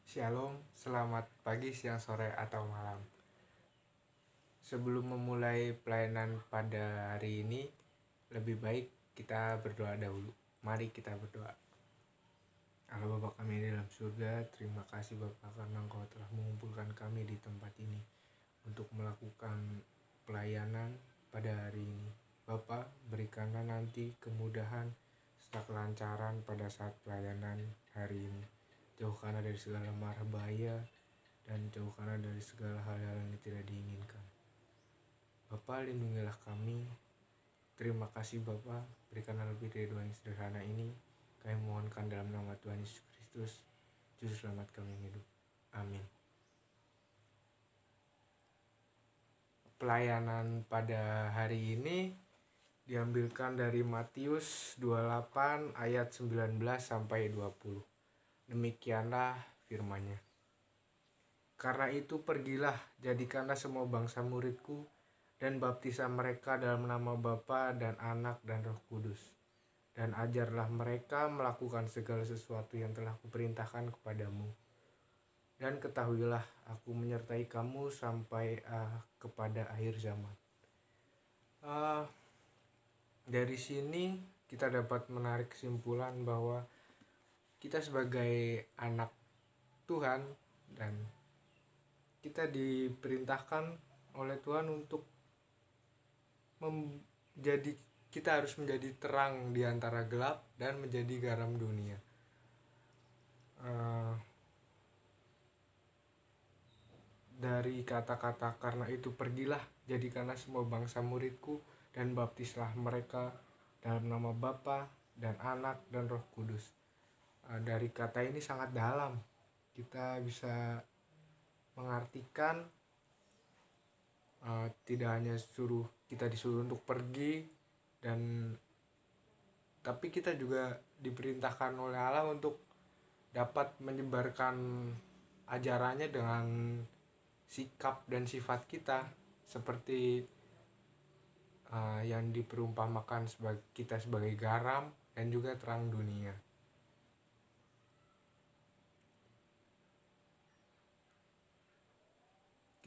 Shalom, selamat pagi, siang, sore, atau malam. Sebelum memulai pelayanan pada hari ini, lebih baik kita berdoa dahulu. Mari kita berdoa. Allah Bapa kami di dalam surga, terima kasih Bapa karena Engkau telah mengumpulkan kami di tempat ini untuk melakukan pelayanan pada hari ini. Bapa, berikanlah nanti kemudahan serta kelancaran pada saat pelayanan hari ini. Jauhkanlah dari segala mara bahaya dan jauhkanlah dari segala hal-hal yang tidak diinginkan. Bapa, lindungilah kami. Terima kasih Bapa, berikanlah lebih dari doa yang sederhana ini. Kami mohonkan dalam nama Tuhan Yesus Kristus, Juru Selamat kami hidup. Amin. Pelayanan pada hari ini diambilkan dari Matius 28 ayat 19 sampai 20. Demikianlah firman-Nya. Karena itu pergilah, jadikanlah semua bangsa muridku, dan baptislah mereka dalam nama Bapa dan Anak dan Roh Kudus. Dan ajarlah mereka melakukan segala sesuatu yang telah kuperintahkan kepadamu. Dan ketahuilah, aku menyertai kamu sampai kepada akhir zaman. Dari sini kita dapat menarik kesimpulan bahwa kita sebagai anak Tuhan dan kita diperintahkan oleh Tuhan untuk kita harus menjadi terang di antara gelap dan menjadi garam dunia. Dari kata-kata karena itu pergilah, jadikanlah semua bangsa muridku dan baptislah mereka dalam nama Bapa dan Anak dan Roh Kudus. Dari kata ini sangat dalam. Kita bisa mengartikan tidak hanya kita disuruh untuk pergi, tapi kita juga diperintahkan oleh Allah untuk dapat menyebarkan ajarannya dengan sikap dan sifat kita, seperti yang diperumpamakan kita sebagai garam dan juga terang dunia.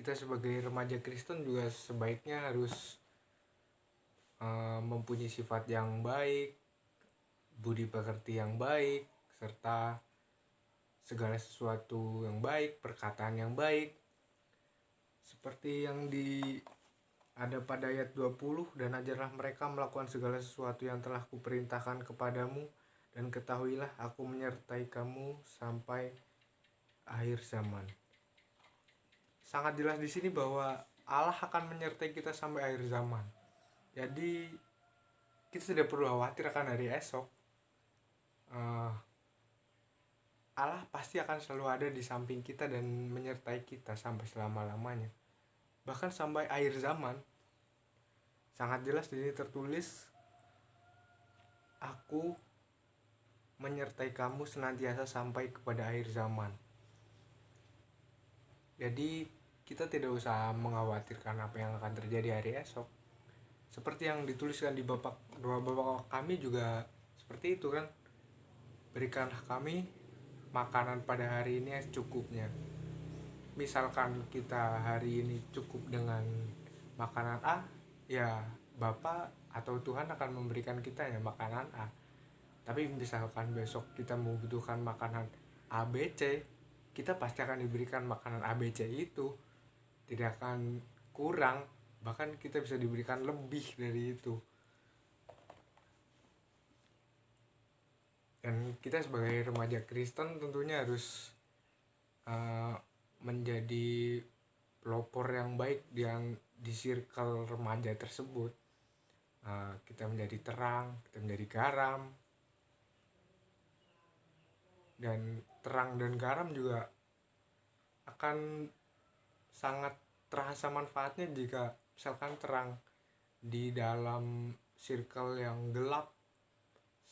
Kita sebagai remaja Kristen juga sebaiknya harus mempunyai sifat yang baik, budi pekerti yang baik, serta segala sesuatu yang baik, perkataan yang baik. Seperti yang ada pada ayat 20, dan ajarlah mereka melakukan segala sesuatu yang telah kuperintahkan kepadamu, dan ketahuilah aku menyertai kamu sampai akhir zaman. Sangat jelas di sini bahwa Allah akan menyertai kita sampai akhir zaman. Jadi kita tidak perlu khawatir akan hari esok. Allah pasti akan selalu ada di samping kita dan menyertai kita sampai selama-lamanya, bahkan sampai akhir zaman. Sangat jelas di sini tertulis, aku menyertai kamu senantiasa sampai kepada akhir zaman. Jadi kita tidak usah mengkhawatirkan apa yang akan terjadi hari esok. Seperti yang dituliskan di doa Bapa kami juga seperti itu kan. Berikanlah kami makanan pada hari ini secukupnya. Misalkan kita hari ini cukup dengan makanan A, ya Bapa atau Tuhan akan memberikan kita ya makanan A. Tapi misalkan besok kita membutuhkan makanan ABC, kita pasti akan diberikan makanan ABC itu. Tidak akan kurang, bahkan kita bisa diberikan lebih dari itu. Dan kita sebagai remaja Kristen tentunya harus menjadi pelopor yang baik di circle remaja tersebut. Kita menjadi terang, kita menjadi garam. Dan terang dan garam juga akan sangat terasa manfaatnya jika misalkan terang di dalam circle yang gelap.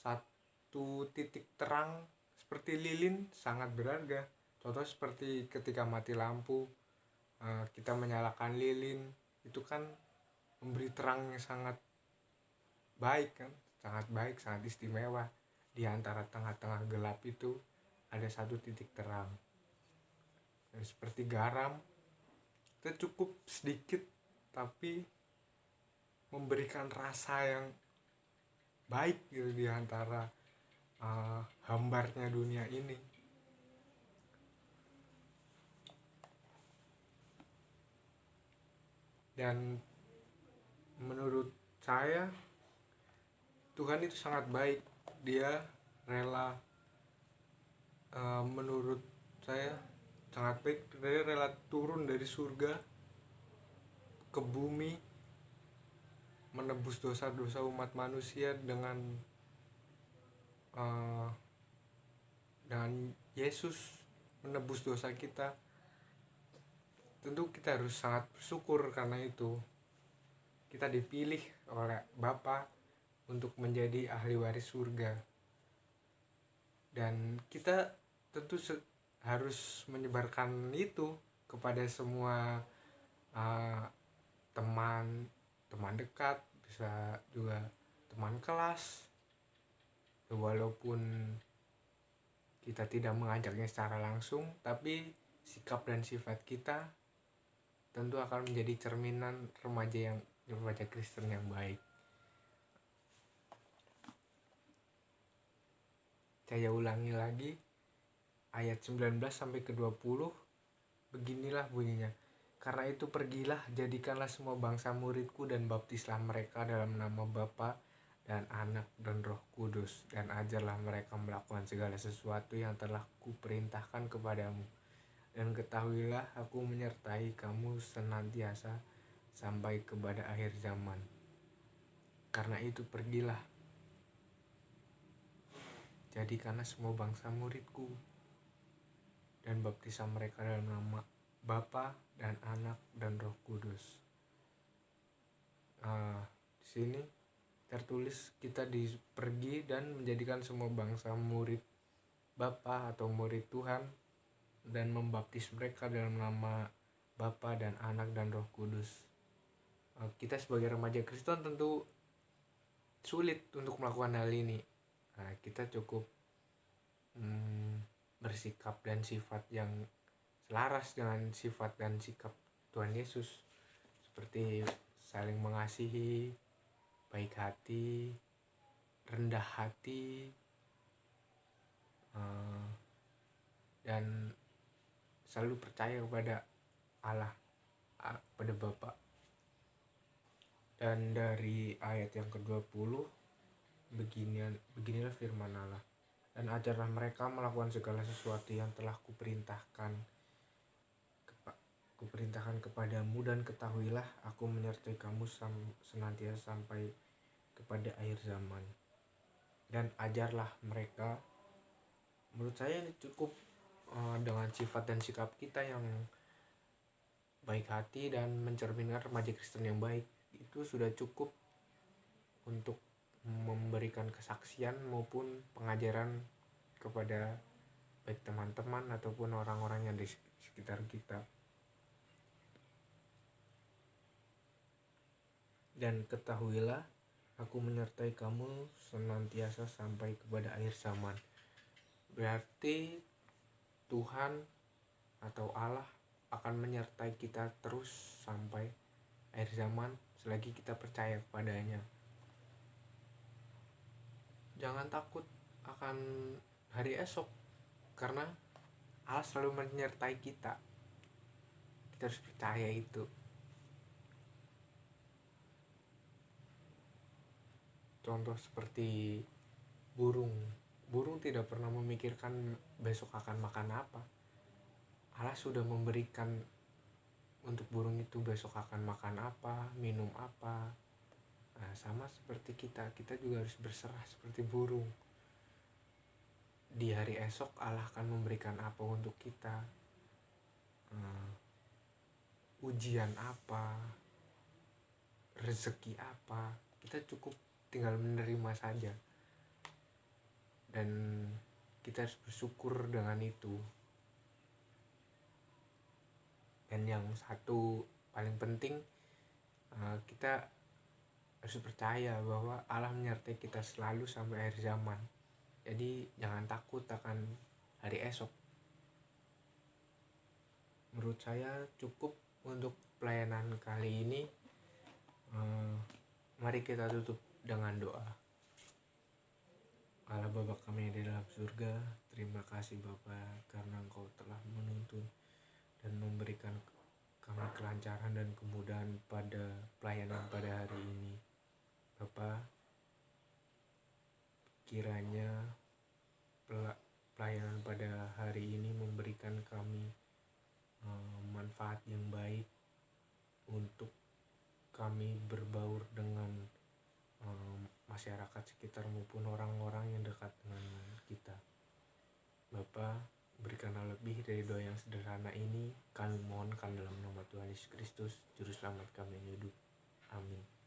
Satu titik terang seperti lilin sangat berharga. Contoh seperti ketika mati lampu, kita menyalakan lilin, itu kan memberi terang yang sangat baik kan, sangat baik, sangat istimewa. Di antara tengah-tengah gelap itu ada satu titik terang. seperti garam, kita cukup sedikit tapi memberikan rasa yang baik gitu di antara hambarnya dunia ini. Dan menurut saya Tuhan itu sangat baik. Dia rela, menurut saya sangat baik. Dia rela turun dari surga ke bumi, menebus dosa-dosa umat manusia dengan Yesus menebus dosa kita. Tentu kita harus sangat bersyukur karena itu kita dipilih oleh Bapa untuk menjadi ahli waris surga. Dan kita tentu harus menyebarkan itu kepada semua teman dekat, bisa juga teman kelas, walaupun kita tidak mengajaknya secara langsung, tapi sikap dan sifat kita tentu akan menjadi cerminan remaja Kristen yang baik. Saya ulangi lagi ayat 19 sampai ke 20. Beginilah bunyinya. Karena itu pergilah, jadikanlah semua bangsa muridku dan baptislah mereka dalam nama Bapa dan Anak dan Roh Kudus, dan ajarlah mereka melakukan segala sesuatu yang telah kuperintahkan kepadamu. Dan ketahuilah aku menyertai kamu senantiasa sampai kepada akhir zaman. Karena itu pergilah, jadikanlah semua bangsa muridku dan baptislah mereka dalam nama Bapa dan Anak dan Roh Kudus. Di sini tertulis kita pergi dan menjadikan semua bangsa murid Bapa atau murid Tuhan, dan membaptis mereka dalam nama Bapa dan Anak dan Roh Kudus. Kita sebagai remaja Kristen tentu sulit untuk melakukan hal ini. Kita cukup bersikap dan sifat yang selaras dengan sifat dan sikap Tuhan Yesus, seperti saling mengasihi, baik hati, rendah hati, dan selalu percaya kepada Allah, pada Bapa. Dan dari ayat yang ke-20, beginilah firman Allah. Dan ajarlah mereka melakukan segala sesuatu yang telah kuperintahkan kepadamu, dan ketahuilah aku menyertai kamu senantiasa sampai kepada akhir zaman. Dan ajarlah mereka. Menurut saya ini cukup dengan sifat dan sikap kita yang baik hati dan mencerminkan remaja Kristen yang baik, itu sudah cukup untuk memberikan kesaksian maupun pengajaran kepada baik teman-teman ataupun orang-orang yang di sekitar kita. Dan ketahuilah aku menyertai kamu senantiasa sampai kepada akhir zaman. Berarti Tuhan atau Allah akan menyertai kita terus sampai akhir zaman selagi kita percaya kepadanya. Jangan takut akan hari esok, karena Allah selalu menyertai kita. Kita harus percaya itu. Contoh seperti burung tidak pernah memikirkan besok akan makan apa. Allah sudah memberikan untuk burung itu besok akan makan apa, minum apa. Sama seperti kita juga harus berserah seperti burung. Di hari esok Allah akan memberikan apa untuk kita, ujian apa, rezeki apa, kita cukup tinggal menerima saja. Dan kita harus bersyukur dengan itu. Dan yang satu paling penting, kita harus percaya bahwa Allah menyertai kita selalu sampai akhir zaman. Jadi jangan takut akan hari esok. menurut saya cukup untuk pelayanan kali ini. Mari kita tutup dengan doa. Allah Bapa kami yang di dalam surga, terima kasih Bapa karena Engkau telah menuntun dan memberikan kami kelancaran dan kemudahan pada pelayanan pada hari ini. Bapa, kiranya pelayanan pada hari ini memberikan kami manfaat yang baik untuk kami berbaur dengan masyarakat sekitar maupun orang-orang yang dekat dengan kita. Bapa, berikanlah lebih dari doa yang sederhana ini, kami mohonkan dalam nama Tuhan Yesus Kristus, Juru Selamat kami yang hidup. Amin.